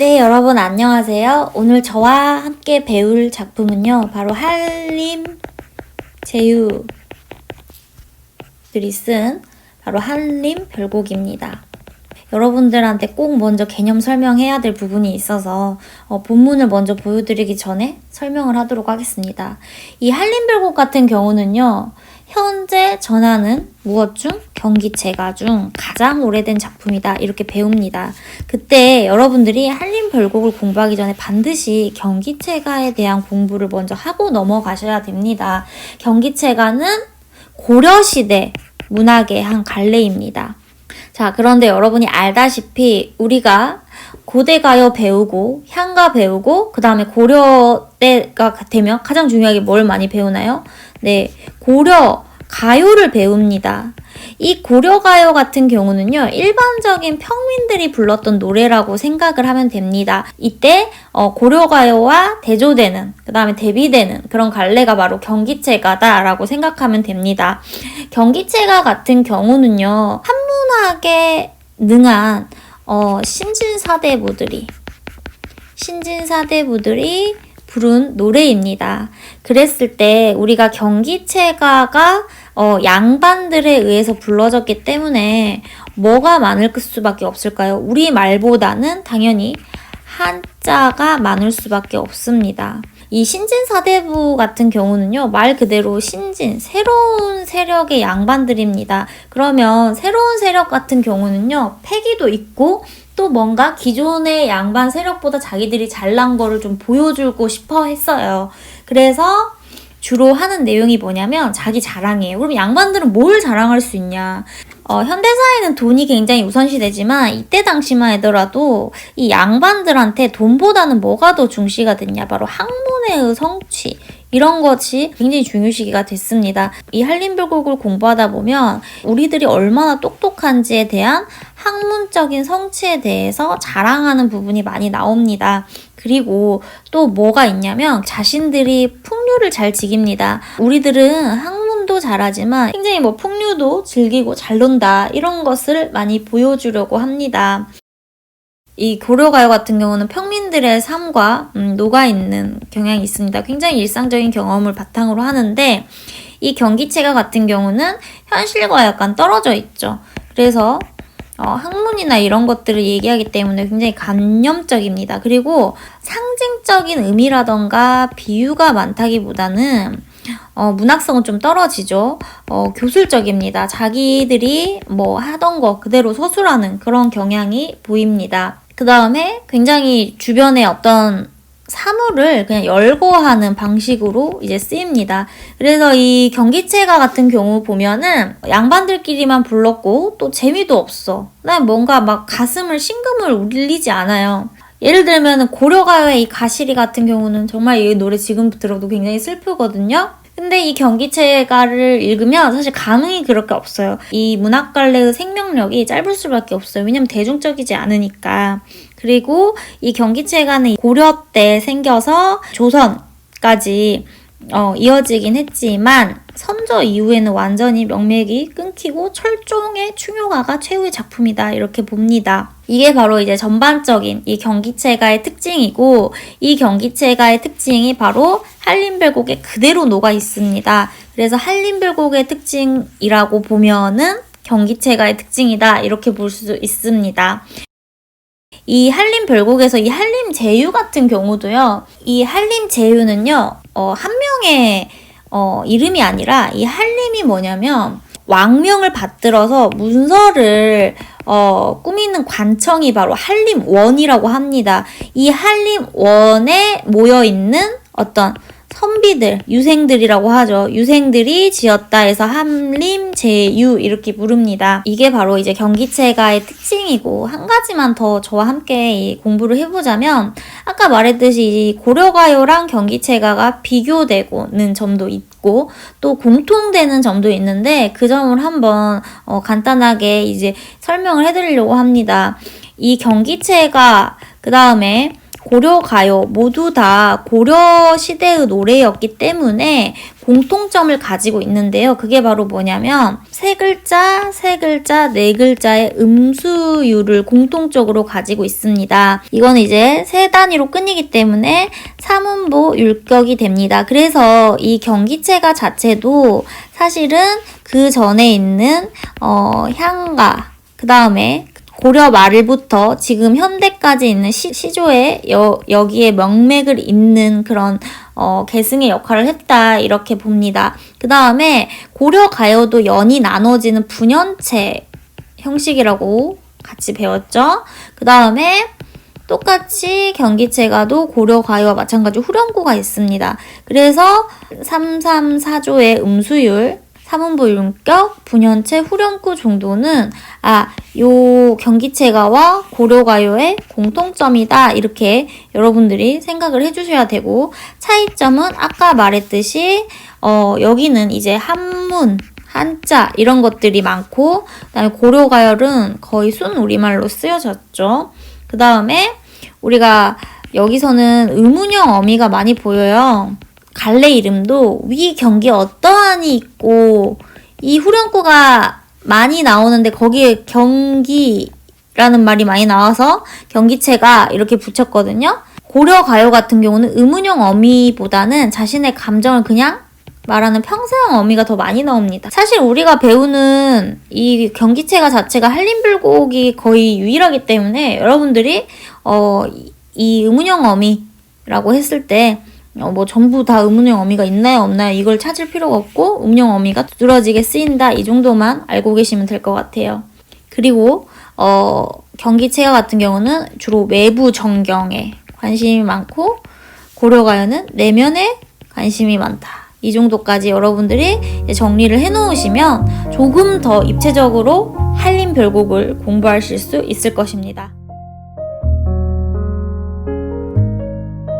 네, 여러분 안녕하세요. 오늘 저와 함께 배울 작품은요, 바로 한림 제휴들이 쓴 바로 한림 별곡입니다. 여러분들한테 꼭 먼저 개념 설명해야 될 부분이 있어서 본문을 먼저 보여드리기 전에 설명을 하도록 하겠습니다. 이 한림별곡 같은 경우는요, 현재 전하는 무엇 중? 경기체가 중 가장 오래된 작품이다. 이렇게 배웁니다. 그때 여러분들이 한림별곡을 공부하기 전에 반드시 경기체가에 대한 공부를 먼저 하고 넘어가셔야 됩니다. 경기체가는 고려시대 문학의 한 갈래입니다. 자, 그런데 여러분이 알다시피 우리가 고대가요 배우고 향가 배우고 그 다음에 고려 때가 되면 가장 중요하게 뭘 많이 배우나요? 네, 고려 가요를 배웁니다. 이 고려가요 같은 경우는요, 일반적인 평민들이 불렀던 노래라고 생각을 하면 됩니다. 이때 고려가요와 대조되는, 그 다음에 대비되는 그런 갈래가 바로 경기체가다라고 생각하면 됩니다. 경기체가 같은 경우는요, 한문학에 능한 신진사대부들이 부른 노래입니다. 그랬을 때 우리가 경기체가가 양반들에 의해서 불러졌기 때문에 뭐가 많을 수밖에 없을까요? 우리말보다는 당연히 한자가 많을 수밖에 없습니다. 이 신진사대부 같은 경우는요, 말 그대로 신진, 새로운 세력의 양반들입니다. 그러면 새로운 세력 같은 경우는요, 패기도 있고 또 뭔가 기존의 양반 세력보다 자기들이 잘난 거를 좀 보여주고 싶어 했어요. 그래서 주로 하는 내용이 뭐냐면 자기 자랑이에요. 그럼 양반들은 뭘 자랑할 수 있냐? 현대사회는 돈이 굉장히 우선시되지만 이때 당시만 하더라도 이 양반들한테 돈보다는 뭐가 더 중시가 됐냐? 바로 학문의 성취. 이런 것이 굉장히 중요시기가 됐습니다. 이 한림별곡을 공부하다 보면 우리들이 얼마나 똑똑한지에 대한 학문적인 성취에 대해서 자랑하는 부분이 많이 나옵니다. 그리고 또 뭐가 있냐면 자신들이 풍류를 잘 즐깁니다. 우리들은 학문도 잘하지만 굉장히 풍류도 즐기고 잘 논다. 이런 것을 많이 보여주려고 합니다. 이 고려가요 같은 경우는 평민들의 삶과 녹아있는 경향이 있습니다. 굉장히 일상적인 경험을 바탕으로 하는데 이 경기체가 같은 경우는 현실과 약간 떨어져 있죠. 그래서 학문이나 이런 것들을 얘기하기 때문에 굉장히 관념적입니다. 그리고 상징적인 의미라던가 비유가 많다기보다는 문학성은 좀 떨어지죠. 교술적입니다. 자기들이 하던 거 그대로 서술하는 그런 경향이 보입니다. 그 다음에 굉장히 주변에 어떤 사물을 그냥 열거하는 방식으로 이제 쓰입니다. 그래서 이 경기체가 같은 경우 보면은 양반들끼리만 불렀고 또 재미도 없어. 그다음에 뭔가 가슴을 심금을 울리지 않아요. 예를 들면 고려가요의 이 가시리 같은 경우는 정말 이 노래 지금 들어도 굉장히 슬프거든요. 근데 이 경기체가를 읽으면 사실 감흥이 그렇게 없어요. 이 문학갈래의 생명력이 짧을 수밖에 없어요. 왜냐면 대중적이지 않으니까. 그리고 이 경기체가는 고려 때 생겨서 조선까지 이어지긴 했지만 선조 이후에는 완전히 명맥이 끊기고 철종의 충효가가 최후의 작품이다 이렇게 봅니다. 이게 바로 이제 전반적인 이 경기체가의 특징이고 이 경기체가의 특징이 바로 한림별곡에 그대로 녹아 있습니다. 그래서 한림별곡의 특징이라고 보면은 경기체가의 특징이다 이렇게 볼 수 있습니다. 이 한림별곡에서 이 한림제휴 같은 경우도요. 이 한림제휴는요. 한 명의 이름이 아니라 이 한림이 뭐냐면 왕명을 받들어서 문서를 꾸미는 관청이 바로 한림원이라고 합니다. 이 한림원에 모여있는 어떤 선비들, 유생들이라고 하죠. 유생들이 지었다 해서 한림제휴 이렇게 부릅니다. 이게 바로 이제 경기체가의 특징이고 한 가지만 더 저와 함께 공부를 해보자면 아까 말했듯이 이 고려가요랑 경기체가가 비교되고는 점도 있고 또 공통되는 점도 있는데 그 점을 한번 간단하게 이제 설명을 해드리려고 합니다. 이 경기체가 그 다음에 고려가요 모두 다 고려 시대의 노래였기 때문에 공통점을 가지고 있는데요. 그게 바로 뭐냐면 세 글자, 네 글자의 음수율을 공통적으로 가지고 있습니다. 이건 이제 세 단위로 끊이기 때문에 삼음보 율격이 됩니다. 그래서 이 경기체가 자체도 사실은 그 전에 있는 향가, 그 다음에 고려 말부터 지금 현대까지 있는 시조에 여기에 명맥을 잇는 그런 계승의 역할을 했다 이렇게 봅니다. 그 다음에 고려 가요도 연이 나눠지는 분연체 형식이라고 같이 배웠죠. 그 다음에 똑같이 경기체가도 고려 가요와 마찬가지로 후렴구가 있습니다. 그래서 334조의 음수율, 삼음보 율격, 분연체, 후렴구 정도는 요 경기체가와 고려가요의 공통점이다 이렇게 여러분들이 생각을 해주셔야 되고, 차이점은 아까 말했듯이 여기는 이제 한문, 한자 이런 것들이 많고, 그다음에 고려가요는 거의 순 우리말로 쓰여졌죠. 그 다음에 우리가 여기서는 의문형 어미가 많이 보여요. 갈래 이름도 위 경기 어떠하니 있고 이 후렴구가 많이 나오는데 거기에 경기라는 말이 많이 나와서 경기체가 이렇게 붙였거든요. 고려 가요 같은 경우는 의문형 어미보다는 자신의 감정을 그냥 말하는 평사형 어미가 더 많이 나옵니다. 사실 우리가 배우는 이 경기체가 자체가 한림불곡이 거의 유일하기 때문에 여러분들이 이 의문형 어미라고 했을 때 뭐 전부 다 의문형 어미가 있나요 없나요 이걸 찾을 필요가 없고 의문형 어미가 두드러지게 쓰인다 이 정도만 알고 계시면 될 것 같아요. 그리고 경기체가 같은 경우는 주로 외부 정경에 관심이 많고 고려가요는 내면에 관심이 많다. 이 정도까지 여러분들이 정리를 해놓으시면 조금 더 입체적으로 한림별곡을 공부하실 수 있을 것입니다.